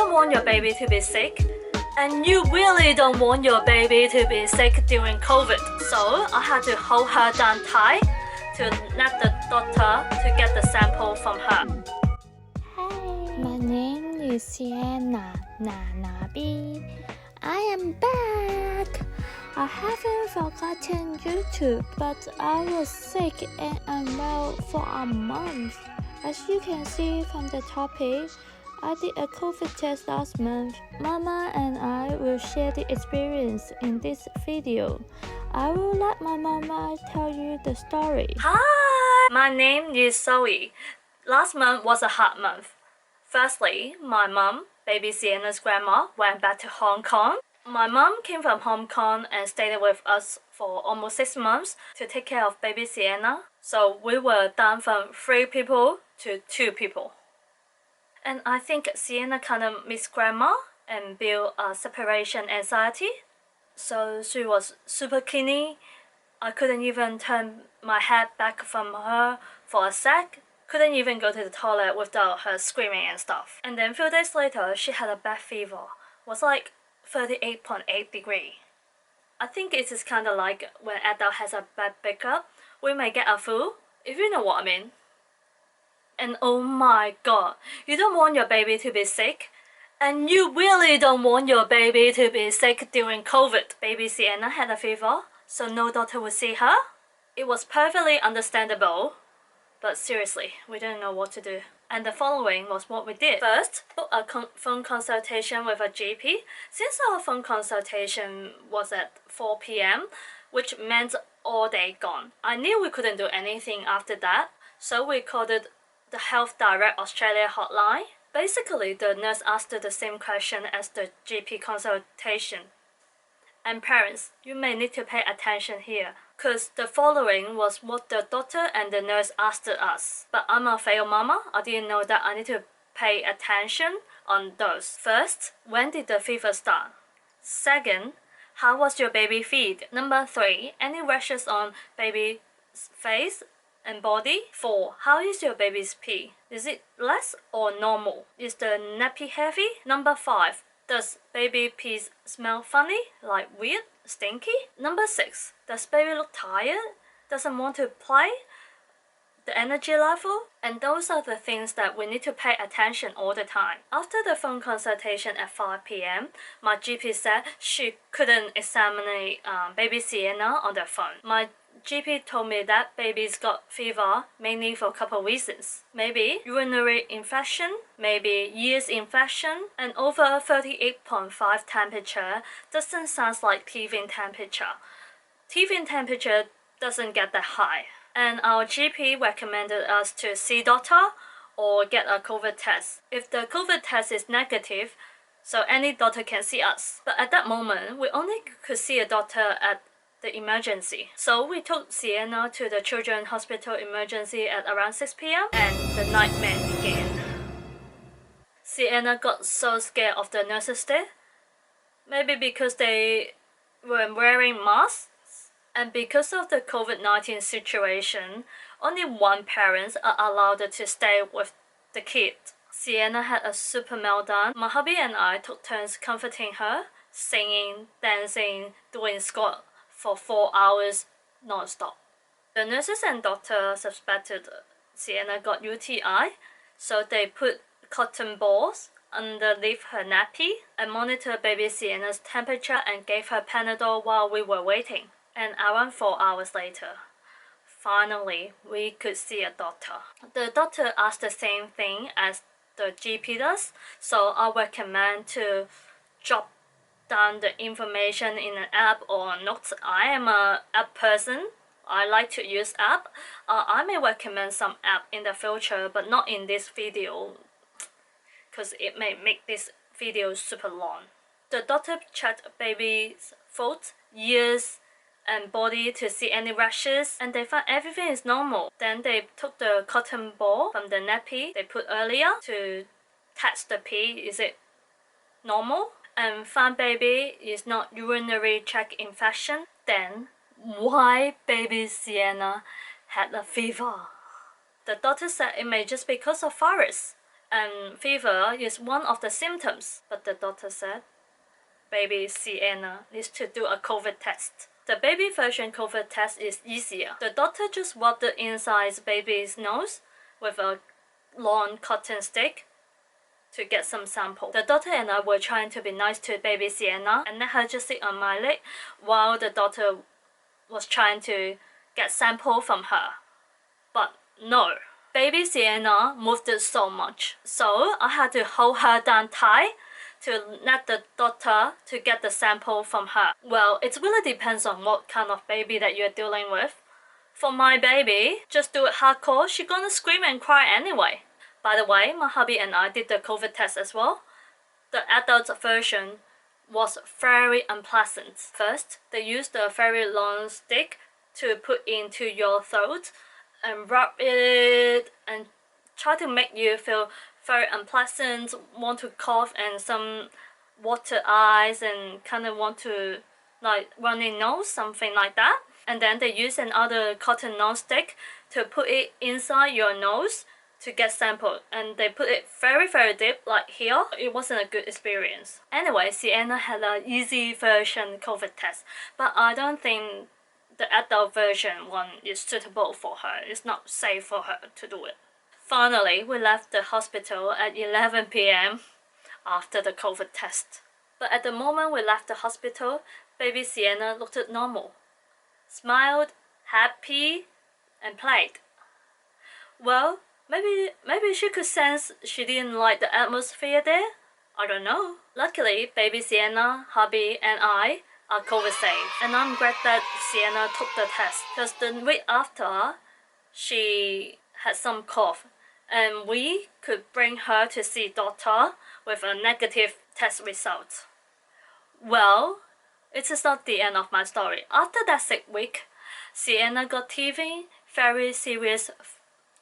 don't want your baby to be sick, and you really don't want your baby to be sick during COVID. So I had to hold her down tight to let the doctor to get the sample from her. Hi, my name is Sienna.nanana. I am back. I haven't forgotten YouTube, but I was sick and unwell for a month. As you can see from the topic, I did a COVID test last month. Mama and I will share the experience in this video. I will let my mama tell you the story. Hi, my name is Zoe. Last month was a hard month. Firstly, my mom, baby Sienna's grandma, went back to Hong Kong. My mom came from Hong Kong and stayed with us for almost 6 months to take care of baby Sienna. So we were down from 3 people to 2 people. And I think Sienna kind of missed grandma and built a separation anxiety. So she was super clingy. I couldn't even turn my head back from her for a sec. Couldn't even go to the toilet without her screaming and stuff. And then a few days later, she had a bad fever. It was like 38.8 degree. I think it is kind of like when adult has a bad breakup, we may get a flu, if you know what I mean. And oh my god, you don't want your baby to be sick, and you really don't want your baby to be sick during COVID. Baby Sienna had a fever, so no doctor would see her. It was perfectly understandable, but seriously, we didn't know what to do. And the following was what we did. First, book a phone consultation with a GP. Since our phone consultation was at 4 p.m, which meant all day gone, I knew we couldn't do anything after that, so we called it the Health Direct Australia hotline. Basically, the nurse asked the same question as the GP consultation. And parents, you may need to pay attention here, because the following was what the doctor and the nurse asked us. But I'm a fail mama. I didn't know that I need to pay attention on those. First, when did the fever start? Second, how was your baby feed? Number 3, any rashes on baby's face and body? 4, how is your baby's pee? Is it less or normal? Is the nappy heavy? Number 5, does baby pee smell funny, like weird, stinky? Number 6, does baby look tired? Doesn't want to play? The energy level? And those are the things that we need to pay attention all the time. After the phone consultation at 5 p.m, my GP said she couldn't examine baby Sienna on the phone. My GP told me that baby's got fever mainly for a couple reasons. Maybe urinary infection, maybe yeast infection, and over 38.5 temperature doesn't sound like teething temperature. Teething temperature doesn't get that high. And our GP recommended us to see doctor or get a COVID test. If the COVID test is negative, so any doctor can see us. But at that moment, we only could see a doctor at the emergency. So we took Sienna to the Children's Hospital emergency at around 6 p.m. and the nightmare began. Sienna got so scared of the nurses there. Maybe because they were wearing masks, and because of the COVID-19 situation, only one parent are allowed to stay with the kid. Sienna had a super meltdown. My hubby and I took turns comforting her, singing, dancing, doing squat for 4 hours non-stop. The nurses and doctor suspected Sienna got UTI, so they put cotton balls underneath her nappy and monitored baby Sienna's temperature and gave her Panadol while we were waiting. And around 4 hours later, finally, we could see a doctor. The doctor asked the same thing as the GP does, so I recommend to jot down the information in an app or notes. I am an app person. I like to use app. I may recommend some app in the future, but not in this video, because it may make this video super long. The doctor checked baby's foot, ears, and body to see any rashes, and they found everything is normal. Then they took the cotton ball from the nappy they put earlier to test the pee, is it normal? And found baby is not urinary tract infection. Then why baby Sienna had a fever? The doctor said it may just because of virus. and fever is one of the symptoms. But the doctor said baby Sienna needs to do a COVID test. The baby version COVID test is easier. The doctor just rubbed the inside baby's nose with a long cotton stick to get some sample. The doctor and I were trying to be nice to baby Sienna and let her just sit on my leg while the doctor was trying to get sample from her. But no, baby Sienna moved so much, so I had to hold her down tight to let the doctor to get the sample from her. Well, it really depends on what kind of baby that you're dealing with. For my baby, just do it hardcore, she's gonna scream and cry anyway. By the way, my hubby and I did the COVID test as well. The adult version was very unpleasant. First, they used a very long stick to put into your throat and rub it and try to make you feel very unpleasant, want to cough and some water eyes and kind of want to like runny nose, something like that. And then they use another cotton non-stick to put it inside your nose to get sample, and they put it very deep like here. It wasn't a good experience. Anyway, Sienna had an easy version COVID test, but I don't think the adult version one is suitable for her. It's not safe for her to do it. Finally, we left the hospital at 11 p.m. after the COVID test. But at the moment we left the hospital, baby Sienna looked normal, smiled, happy, and played. Well, maybe she could sense she didn't like the atmosphere there. I don't know. Luckily, baby Sienna, hubby, and I are COVID safe, and I'm glad that Sienna took the test because the week after she had some cough, and we could bring her to see doctor with a negative test result. Well, it is not the end of my story. After that 6 week, Sienna got TB, very serious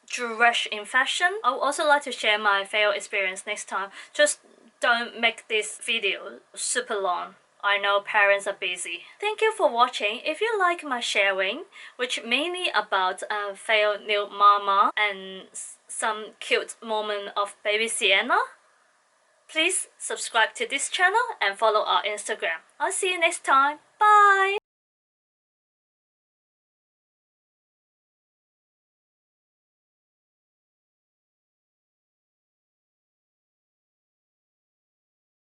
thrush infection. I would also like to share my fail experience next time. Just don't make this video super long. I know parents are busy. Thank you for watching. If you like my sharing, which mainly about failed new mama and some cute moment of baby Sienna, please subscribe to this channel and follow our Instagram. I'll see you next time. Bye!